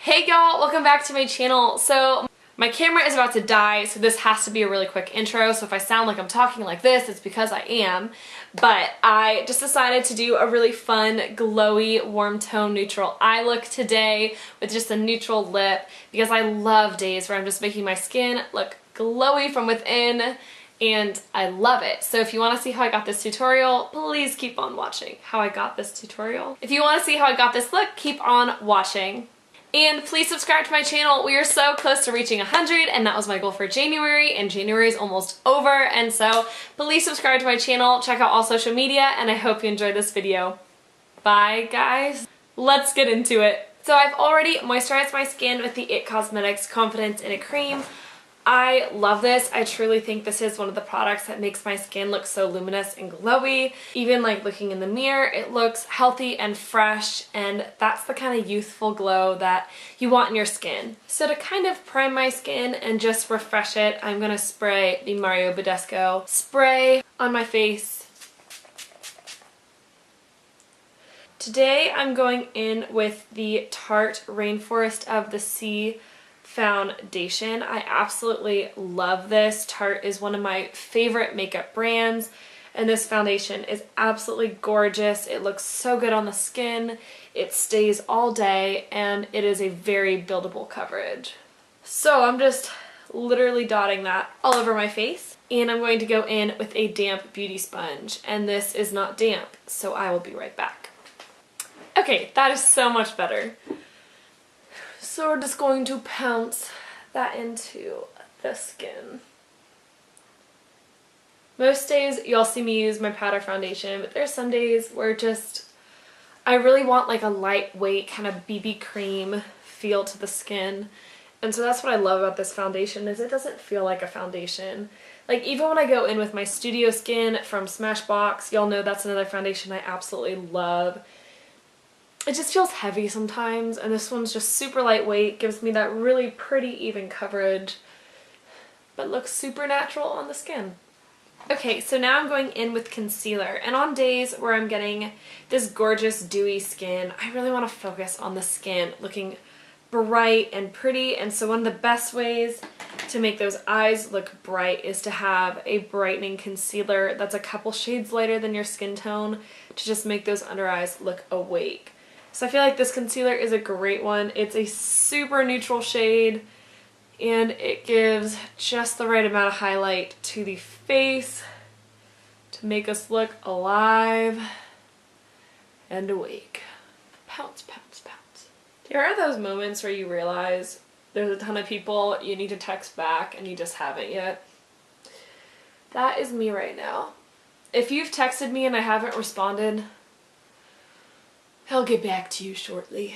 Hey y'all, welcome back to my channel. So my camera is about to die, so this has to be a really quick intro. So if I sound like I'm talking like this, it's because I am. But I just decided to do a really fun, glowy, warm tone neutral eye look today with just a neutral lip because I love days where I'm just making my skin look glowy from within and I love it. So if you want to see how I got this tutorial, please keep on watching. How I got this tutorial. If you want to see how I got this look, keep on watching. And please subscribe to my channel. We are so close to reaching 100 and that was my goal for January, and January is almost over, and so please subscribe to my channel, check out all social media, and I hope you enjoyed this video. Bye guys. Let's get into it. So I've already moisturized my skin with the IT Cosmetics Confidence in a Cream. I love this. I truly think this is one of the products that makes my skin look so luminous and glowy. Even like looking in the mirror, it looks healthy and fresh, and that's the kind of youthful glow that you want in your skin. So to kind of prime my skin and just refresh it, I'm going to spray the Mario Badescu spray on my face. Today I'm going in with the Tarte Rainforest of the Sea foundation. I absolutely love this. Tarte is one of my favorite makeup brands, and this foundation is absolutely gorgeous. It looks so good on the skin, it stays all day, and it is a very buildable coverage. So I'm just literally dotting that all over my face, and I'm going to go in with a damp beauty sponge, and this is not damp, so I will be right back. Okay, that is so much better. So we're just going to pounce that into the skin. Most days you'll see me use my powder foundation, but there's some days where I really want like a lightweight kind of BB cream feel to the skin. And so that's what I love about this foundation, is it doesn't feel like a foundation. Like even when I go in with my Studio Skin from Smashbox, y'all know that's another foundation I absolutely love. It just feels heavy sometimes, and this one's just super lightweight, gives me that really pretty even coverage, but looks super natural on the skin. Okay, so now I'm going in with concealer, and on days where I'm getting this gorgeous dewy skin, I really want to focus on the skin looking bright and pretty, and so one of the best ways to make those eyes look bright is to have a brightening concealer that's a couple shades lighter than your skin tone to just make those under eyes look awake. So I feel like this concealer is a great one. It's a super neutral shade, and it gives just the right amount of highlight to the face to make us look alive and awake. Pounce, pounce, pounce. There are those moments where you realize there's a ton of people you need to text back and you just haven't yet. That is me right now. If you've texted me and I haven't responded, I'll get back to you shortly.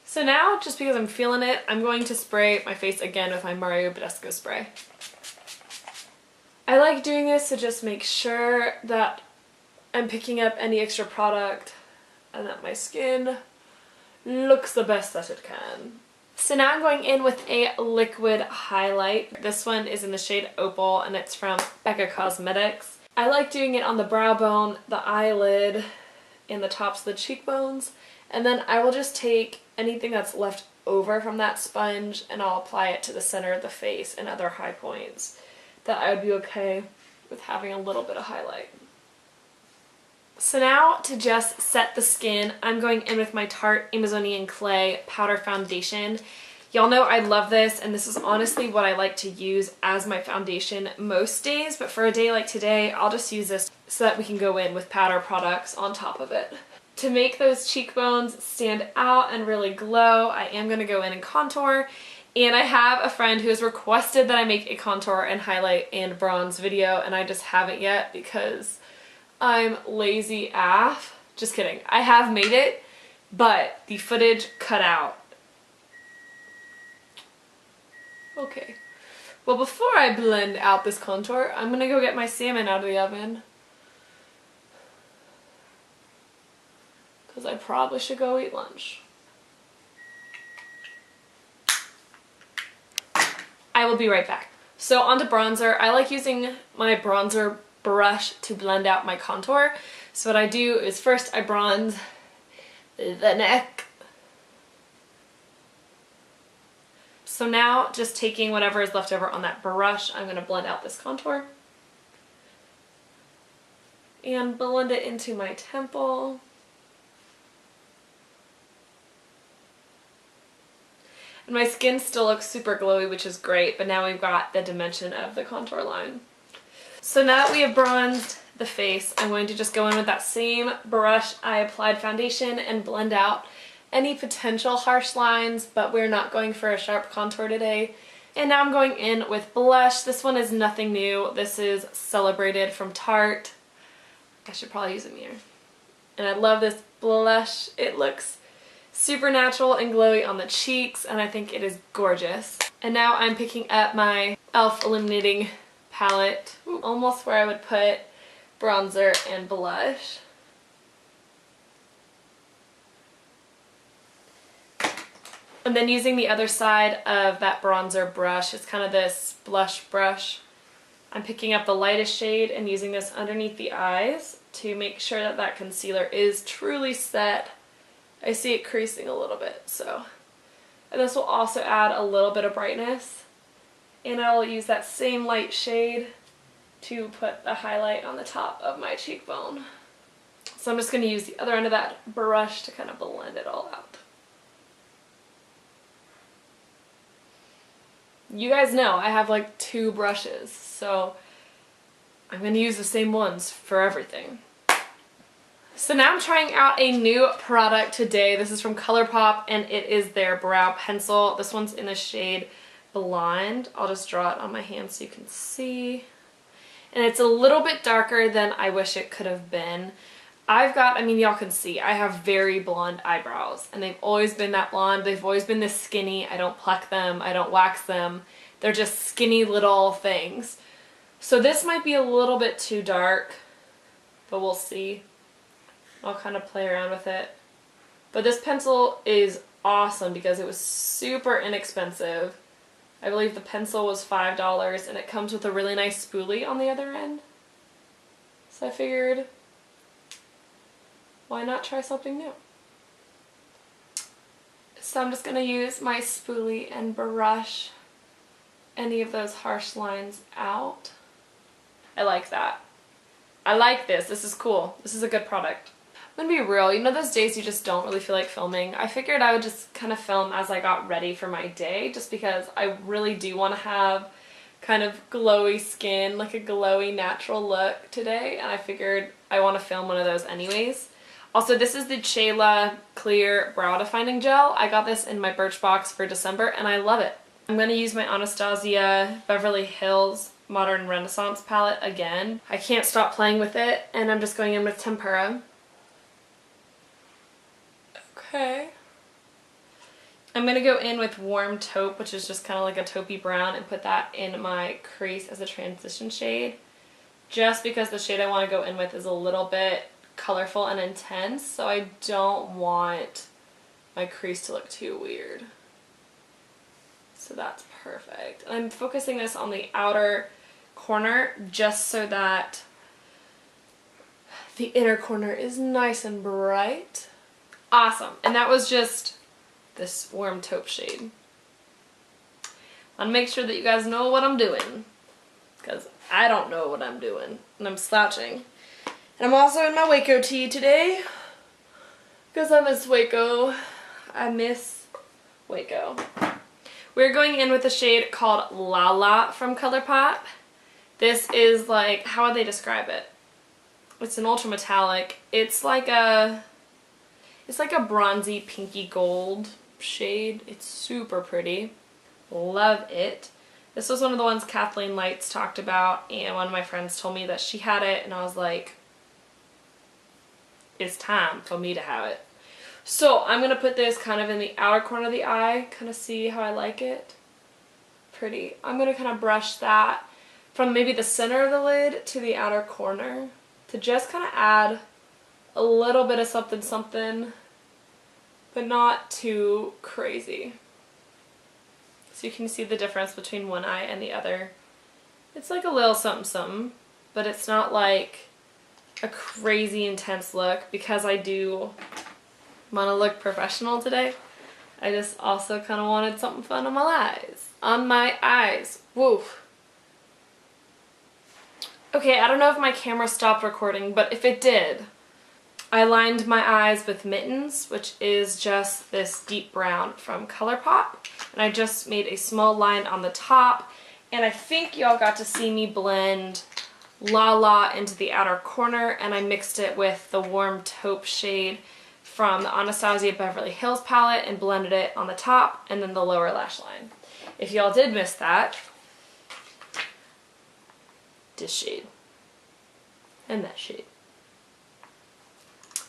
So now, just because I'm feeling it, I'm going to spray my face again with my Mario Badescu spray. I like doing this to just make sure that I'm picking up any extra product and that my skin looks the best that it can. So now I'm going in with a liquid highlight. This one is in the shade Opal, and it's from IT Cosmetics. I like doing it on the brow bone, the eyelid, and the tops of the cheekbones, and then I will just take anything that's left over from that sponge and I'll apply it to the center of the face and other high points that I would be okay with having a little bit of highlight. So now to just set the skin, I'm going in with my Tarte Amazonian Clay Powder Foundation. Y'all know I love this, and this is honestly what I like to use as my foundation most days, but for a day like today, I'll just use this so that we can go in with powder products on top of it. To make those cheekbones stand out and really glow, I am going to go in and contour, and I have a friend who has requested that I make a contour and highlight and bronze video, and I just haven't yet because I'm lazy AF. Just kidding. I have made it, but the footage cut out. Okay, well before I blend out this contour, I'm gonna go get my salmon out of the oven, because I probably should go eat lunch. I will be right back. So onto bronzer. I like using my bronzer brush to blend out my contour. So what I do is first I bronze the neck, So now just taking whatever is left over on that brush, I'm going to blend out this contour. And blend it into my temple. And my skin still looks super glowy, which is great, but now we've got the dimension of the contour line. So now that we have bronzed the face, I'm going to just go in with that same brush I applied foundation and blend out any potential harsh lines, but we're not going for a sharp contour today. And now I'm going in with blush. This one is nothing new. This is Celebrated from Tarte. I should probably use a mirror. And I love this blush. It looks super natural and glowy on the cheeks, and I think it is gorgeous. And now I'm picking up my e.l.f. Illuminating palette, almost where I would put bronzer and blush. And then using the other side of that bronzer brush, it's kind of this blush brush, I'm picking up the lightest shade and using this underneath the eyes to make sure that that concealer is truly set. I see it creasing a little bit, so. And this will also add a little bit of brightness. And I'll use that same light shade to put the highlight on the top of my cheekbone. So I'm just going to use the other end of that brush to kind of blend it all out. You guys know I have like 2 brushes, so I'm going to use the same ones for everything. So now I'm trying out a new product today. This is from ColourPop and it is their brow pencil. This one's in the shade Blonde. I'll just draw it on my hand so you can see. And it's a little bit darker than I wish it could have been. I've got, I mean, y'all can see, I have very blonde eyebrows and they've always been that blonde. They've always been this skinny. I don't pluck them. I don't wax them. They're just skinny little things. So this might be a little bit too dark, but we'll see. I'll kind of play around with it. But this pencil is awesome because it was super inexpensive. I believe the pencil was $5 and it comes with a really nice spoolie on the other end. So I figured, why not try something new? So I'm just going to use my spoolie and brush any of those harsh lines out. I like that. I like this. This is cool. This is a good product. I'm gonna be real, you know those days you just don't really feel like filming? I figured I would just kind of film as I got ready for my day, just because I really do want to have kind of glowy skin, like a glowy natural look today, and I figured I want to film one of those anyways. Also, this is the Shayla Clear Brow Defining Gel. I got this in my Birchbox for December and I love it. I'm going to use my Anastasia Beverly Hills Modern Renaissance palette again. I can't stop playing with it, and I'm just going in with Tempera. Okay. I'm going to go in with Warm Taupe, which is just kind of like a taupey brown, and put that in my crease as a transition shade. Just because the shade I want to go in with is a little bit colorful and intense, so I don't want my crease to look too weird. So that's perfect. And I'm focusing this on the outer corner just so that the inner corner is nice and bright. Awesome. And that was just this Warm Taupe shade. I want to make sure that you guys know what I'm doing, because I don't know what I'm doing, and I'm slouching. And I'm also in my Waco tee today, because I miss Waco. I miss Waco. We're going in with a shade called Lala from ColourPop. This is like, how would they describe it? It's an ultra metallic. It's like a bronzy pinky gold shade. It's super pretty. Love it. This was one of the ones Kathleen Lights talked about, and one of my friends told me that she had it, and I was like, it's time for me to have it. So I'm going to put this kind of in the outer corner of the eye, kind of see how I like it. Pretty. I'm going to kind of brush that from maybe the center of the lid to the outer corner to just kind of add a little bit of something something, but not too crazy. So you can see the difference between one eye and the other. It's like a little something something, but it's not like a crazy intense look, because I do want to look professional today. I just also kind of wanted something fun on my eyes. On my eyes. Woof. Okay, I don't know if my camera stopped recording, but if it did, I lined my eyes with Mittens, which is just this deep brown from ColourPop. And I just made a small line on the top. And I think y'all got to see me blend La La into the outer corner, and I mixed it with the warm taupe shade from the Anastasia Beverly Hills palette and blended it on the top and then the lower lash line. If y'all did miss that, this shade and that shade.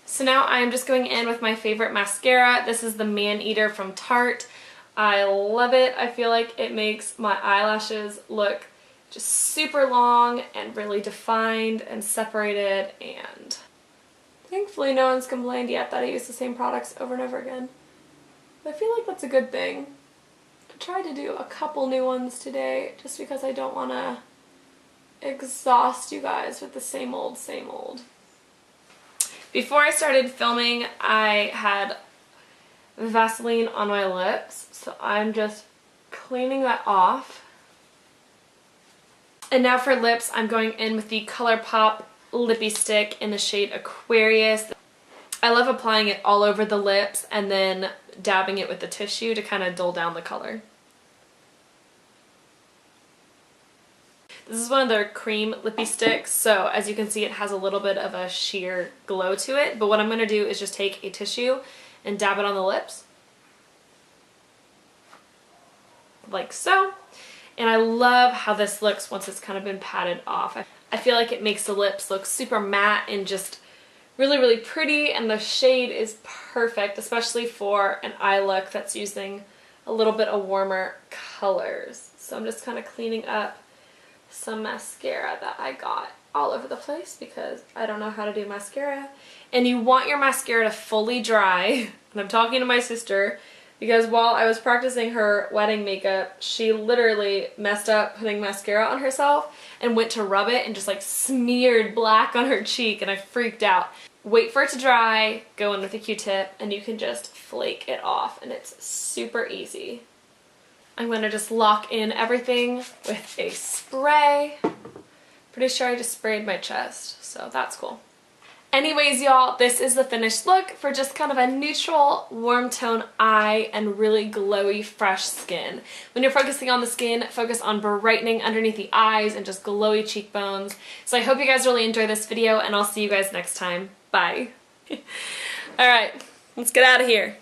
So now I'm just going in with my favorite mascara. This is the Man Eater from Tarte. I love it. I feel like it makes my eyelashes look just super long and really defined and separated, and thankfully no one's complained yet that I use the same products over and over again. But I feel like that's a good thing. I tried to do a couple new ones today just because I don't want to exhaust you guys with the same old, same old. Before I started filming, I had Vaseline on my lips, so I'm just cleaning that off. And now for lips, I'm going in with the ColourPop Lippy Stick in the shade Aquarius. I love applying it all over the lips and then dabbing it with the tissue to kind of dull down the color. This is one of their cream lippy sticks, so as you can see it has a little bit of a sheer glow to it, but what I'm going to do is just take a tissue and dab it on the lips. Like so. And I love how this looks once it's kind of been patted off. I feel like it makes the lips look super matte and just really, really pretty, and the shade is perfect, especially for an eye look that's using a little bit of warmer colors. So I'm just kind of cleaning up some mascara that I got all over the place because I don't know how to do mascara. And you want your mascara to fully dry, and I'm talking to my sister because while I was practicing her wedding makeup, she literally messed up putting mascara on herself and went to rub it and just like smeared black on her cheek, and I freaked out. Wait for it to dry, go in with a Q-tip, and you can just flake it off, and it's super easy. I'm going to just lock in everything with a spray. Pretty sure I just sprayed my chest, so that's cool. Anyways, y'all, this is the finished look for just kind of a neutral, warm tone eye and really glowy, fresh skin. When you're focusing on the skin, focus on brightening underneath the eyes and just glowy cheekbones. So I hope you guys really enjoyed this video, and I'll see you guys next time. Bye. Alright, let's get out of here.